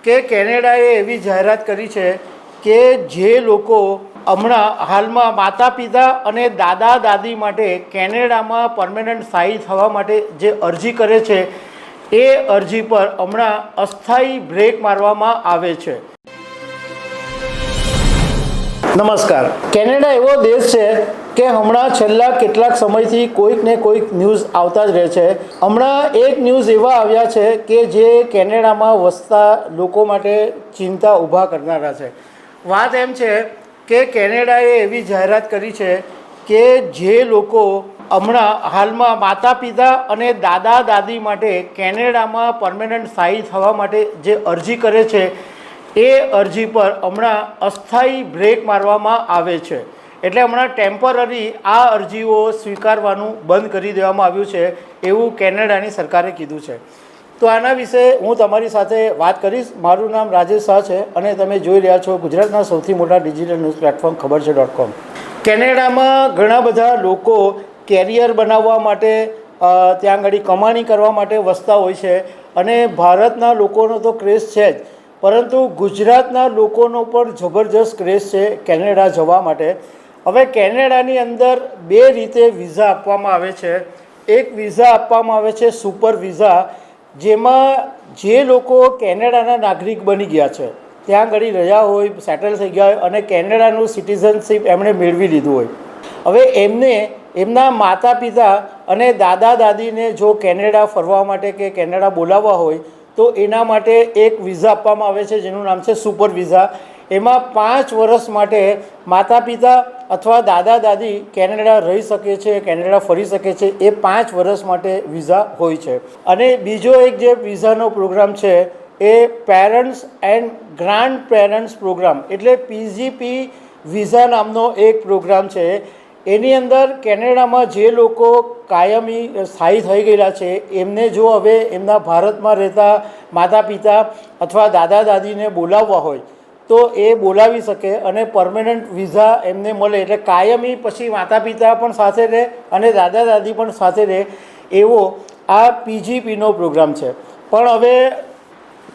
કે કેનેડાએ એવી જાહેરાત કરી છે કે જે લોકો હમણાં હાલમાં માતા પિતા અને દાદા દાદી માટે કેનેડામાં પરમેનન્ટ સ્થાયી થવા માટે જે અરજી કરે છે એ અરજી પર હમણાં અસ્થાયી બ્રેક મારવામાં આવે છે। નમસ્કાર। કેનેડા એવો દેશ છે કે હમણાં છેલ્લા કેટલાક સમયથી કોઈક ને કોઈક ન્યૂઝ આવતા જ રહે છે। હમણાં એક ન્યૂઝ એવા આવ્યા છે કે જે કેનેડામાં વસતા લોકો માટે ચિંતા ઊભા કરનારા છે। વાત એમ છે કે કેનેડાએ એવી જાહેરાત કરી છે કે જે લોકો હમણાં હાલમાં માતા પિતા અને દાદા દાદી માટે કેનેડામાં પરમેનન્ટ સ્થાયી થવા માટે જે અરજી કરે છે એ અરજી પર હમણાં અસ્થાયી બ્રેક મારવામાં આવે છે। એટલે હમણાં ટેમ્પરરી આ અરજીઓ સ્વીકારવાનું બંધ કરી દેવામાં આવ્યું છે એવું કેનેડાની સરકારે કીધું છે। તો આના વિશે હું તમારી સાથે વાત કરીશ। મારું નામ રાજેશ શાહ છે અને તમે જોઈ રહ્યા છો ગુજરાતના સૌથી મોટા ડિજિટલ ન્યૂઝ પ્લેટફોર્મ ખબર છે .com। કેનેડામાં ઘણા બધા લોકો કેરિયર બનાવવા માટે ત્યાં આગળ કમાણી કરવા માટે વસતા હોય છે અને ભારતના લોકોનો તો ક્રેઝ છે જ, પરંતુ ગુજરાતના લોકોનો પણ જબરજસ્ત ક્રેઝ છે કેનેડા જવા માટે। હવે કેનેડાની અંદર બે રીતે વિઝા આપવામાં આવે છે। એક વિઝા આપવામાં આવે છે સુપર વિઝા, જેમાં જે લોકો કેનેડાના નાગરિક બની ગયા છે, ત્યાં આગળ રહ્યા હોય, સેટલ થઈ ગયા હોય અને કેનેડાનું સિટીઝનશીપ એમણે મેળવી લીધું હોય, હવે એમને એમના માતા પિતા અને દાદા દાદીને જો કેનેડા ફરવા માટે કે કેનેડા બોલાવવા હોય તો એના માટે એક વિઝા આપવામાં આવે છે જેનું નામ છે સુપર વિઝા। એમાં 5 વર્ષ માટે માતા પિતા અથવા દાદા દાદી કેનેડા રહી શકે છે, કેનેડા ફરી શકે છે। એ 5 વર્ષ માટે વિઝા હોય છે। અને બીજો એક જે વિઝાનો પ્રોગ્રામ છે એ parents and grand parents program એટલે PGP વિઝા નામનો એક પ્રોગ્રામ છે। એની અંદર કેનેડામાં જે લોકો કાયમી સ્થાયી થઈ ગયેલા છે એમને જો હવે એમના ભારતમાં રહેતા માતા પિતા અથવા દાદા દાદીને બોલાવવા હોય તો એ બોલાવી શકે અને પરમેનન્ટ વિઝા એમને મળે, એટલે કાયમી પછી માતા પિતા પણ સાથે રહે અને દાદા દાદી પણ સાથે રહે એવો આ PGPનો પ્રોગ્રામ છે। પણ હવે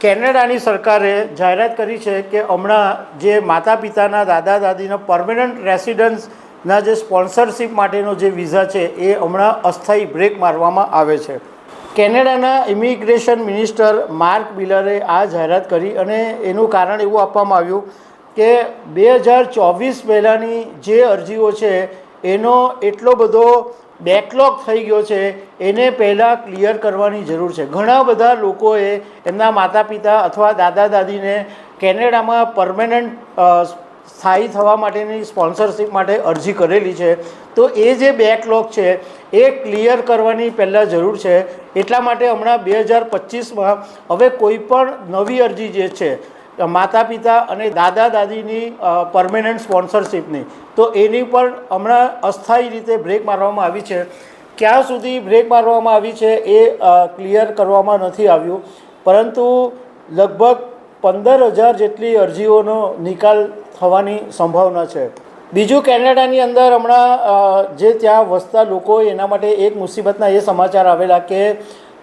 કેનેડાની સરકારે જાહેરાત કરી છે કે હમણાં જે માતા પિતાના દાદા દાદીના પરમેનન્ટ રેસિડન્સના જે સ્પોન્સરશિપ માટેનો જે વિઝા છે એ હમણાં અસ્થાયી બ્રેક મારવામાં આવે છે। કેનેડાના ઇમિગ્રેશન મિનિસ્ટર માર્ક મિલરે આ જાહેરાત કરી અને એનું કારણ એવું આપવામાં આવ્યું કે 2024 પહેલાંની જે અરજીઓ છે એનો એટલો બધો બેકલોગ થઈ ગયો છે, એને પહેલાં ક્લિયર કરવાની જરૂર છે। ઘણા બધા લોકોએ એમના માતા પિતા અથવા દાદા દાદીને કેનેડામાં પરમેનન્ટ સ્થાયી થવા માટેની સ્પોન્સરશિપ માટે અરજી કરેલી છે, તો એ જે બેકલોગ છે એ ક્લિયર કરવાની પહેલાં જરૂર છે। એટલા માટે હમણાં 2025માં હવે કોઈ પણ નવી અરજી જે છે માતા પિતા અને દાદા દાદીની પરમેનન્ટ સ્પોન્સરશિપની, તો એની પર હમણાં અસ્થાયી રીતે બ્રેક મારવામાં આવી છે। ક્યાં સુધી બ્રેક મારવામાં આવી છે એ ક્લિયર કરવામાં નથી આવ્યું, પરંતુ લગભગ 15,000 જેટલી અરજીઓનો નિકાલ થવાની સંભાવના છે। બીજું, કેનેડાની અંદર હમણાં જે ત્યાં વસતા લોકો હોય એના માટે એક મુસીબતના એ સમાચાર આવેલા કે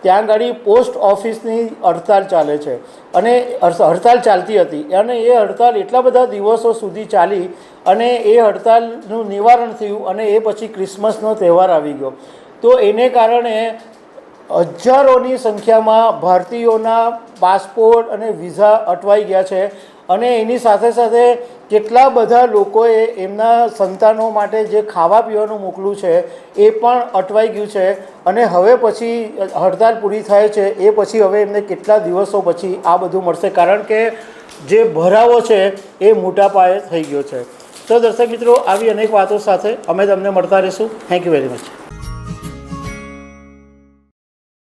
ત્યાં આગળ પોસ્ટ ઓફિસની હડતાલ ચાલે છે અને હડતાલ ચાલતી હતી અને એ હડતાલ એટલા બધા દિવસો સુધી ચાલી અને એ હડતાલનું નિવારણ થયું અને એ પછી ક્રિસમસનો તહેવાર આવી ગયો, તો એને કારણે હજારોની સંખ્યામાં ભારતીયોના પાસપોર્ટ અને વિઝા અટવાઈ ગયા છે અને એની સાથે સાથે કેટલા બધા લોકોએ એમના સંતાનો માટે જે ખાવા પીવાનું મોકલું છે એ પણ અટવાઈ ગયું છે અને હવે પછી હડતાલ પૂરી થાય છે એ પછી હવે એમને કેટલા દિવસો પછી આ બધું મળશે, કારણ કે જે ભરાવો છે એ મોટા પાયે થઈ ગયો છે। તો દર્શક મિત્રો, આવી અનેક વાતો સાથે અમે તમને મળતા રહીશું। Thank you very much.